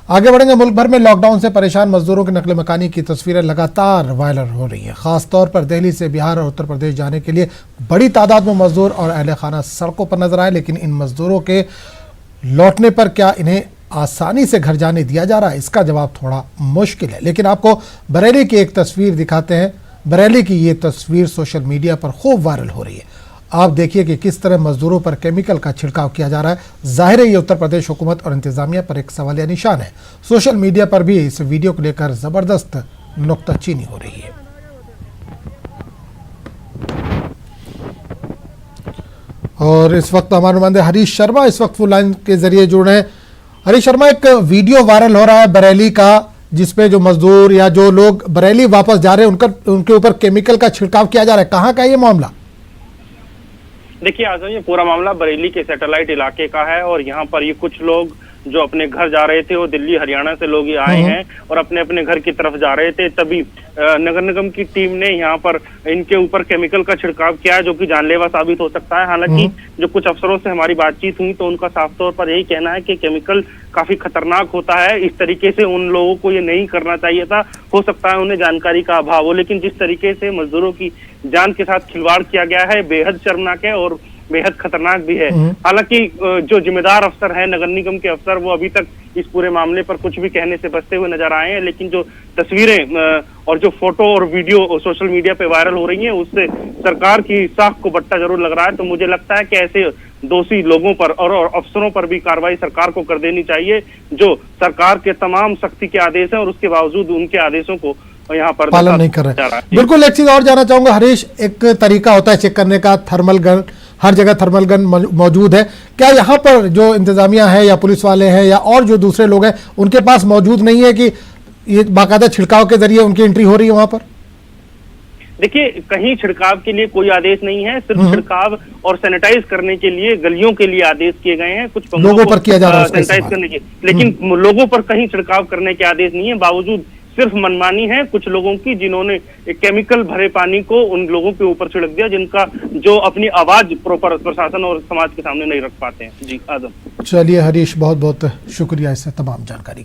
आगे बढ़ेंगे। मुल्क भर में लॉकडाउन से परेशान मजदूरों की नकल मकानी की तस्वीरें लगातार वायरल हो रही हैं। खासतौर पर दिल्ली से बिहार और उत्तर प्रदेश जाने के लिए बड़ी तादाद में मजदूर और अहल खाना सड़कों पर नजर आए। लेकिन इन मजदूरों के लौटने पर क्या इन्हें आसानी से घर जाने दिया जा रहा है? इसका जवाब थोड़ा मुश्किल है। लेकिन आपको बरेली की एक तस्वीर दिखाते हैं। बरेली की ये तस्वीर सोशल मीडिया पर खूब वायरल हो रही है। आप देखिए कि किस तरह मजदूरों पर केमिकल का छिड़काव किया जा रहा है। जाहिर है ये उत्तर प्रदेश हुकूमत और इंतजामिया पर एक सवालिया निशान है। सोशल मीडिया पर भी इस वीडियो को लेकर जबरदस्त नुक्ताचीनी हो रही है। और इस वक्त हमारे नुमाइंदे हरीश शर्मा इस वक्त फोन लाइन के जरिए जुड़ रहे हैं। हरीश शर्मा, एक वीडियो वायरल हो रहा है बरेली का, जिसपे जो मजदूर या जो लोग बरेली वापस जा रहे हैं उनके ऊपर केमिकल का छिड़काव किया जा रहा है। कहाँ का ये मामला? देखिए आजम, ये पूरा मामला बरेली के सैटेलाइट इलाके का है और यहाँ पर ये कुछ लोग जो अपने घर जा रहे थे, वो दिल्ली हरियाणा से लोग ये आए हैं और अपने अपने घर की तरफ जा रहे थे। तभी नगर निगम की टीम ने यहाँ पर इनके ऊपर केमिकल का छिड़काव किया, जो कि जानलेवा साबित हो सकता है। हालांकि जो कुछ अफसरों से हमारी बातचीत हुई तो उनका साफ तौर पर यही कहना है कि केमिकल काफी खतरनाक होता है। इस तरीके से उन लोगों को ये नहीं करना चाहिए था। हो सकता है उन्हें जानकारी का अभाव हो, लेकिन जिस तरीके से मजदूरों की जान के साथ खिलवाड़ किया गया है, बेहद शर्मनाक है और बेहद खतरनाक भी है। हालांकि जो जिम्मेदार अफसर है, नगर निगम के अफसर, वो अभी तक इस पूरे मामले पर कुछ भी कहने से बचते हुए नजर आए हैं। लेकिन जो तस्वीरें और जो फोटो और वीडियो सोशल मीडिया पे वायरल हो रही हैं, उससे सरकार की साख को बट्टा जरूर लग रहा है। तो मुझे लगता है कि ऐसे दोषी लोगों पर और अफसरों पर भी कार्रवाई सरकार को कर देनी चाहिए, जो सरकार के तमाम सख्ती के आदेश हैं और उसके बावजूद उनके आदेशों को यहाँ पर पालन नहीं कर रहे। बिल्कुल, एक चीज और जानना चाहूंगा हरीश, एक तरीका होता है चेक करने का, थर्मल गन, हर जगह थर्मल गन मौजूद है। क्या यहाँ पर जो इंतजामिया है या पुलिस वाले हैं या और जो दूसरे लोग हैं, उनके पास मौजूद नहीं है कि ये बाकायदा छिड़काव के जरिए उनकी एंट्री हो रही है वहां पर? देखिए, कहीं छिड़काव के लिए कोई आदेश नहीं है। सिर्फ छिड़काव और सैनिटाइज करने के लिए गलियों के लिए आदेश किए गए हैं, कुछ लोगों पर किया जा रहा है सैनिटाइज करने के, लेकिन लोगों पर कहीं छिड़काव करने के आदेश नहीं है। बावजूद सिर्फ मनमानी है कुछ लोगों की, जिन्होंने केमिकल भरे पानी को उन लोगों के ऊपर छिड़क दिया जिनका जो अपनी आवाज प्रॉपर प्रशासन और समाज के सामने नहीं रख पाते हैं। जी आजम। चलिए हरीश, बहुत बहुत शुक्रिया इस तमाम जानकारी।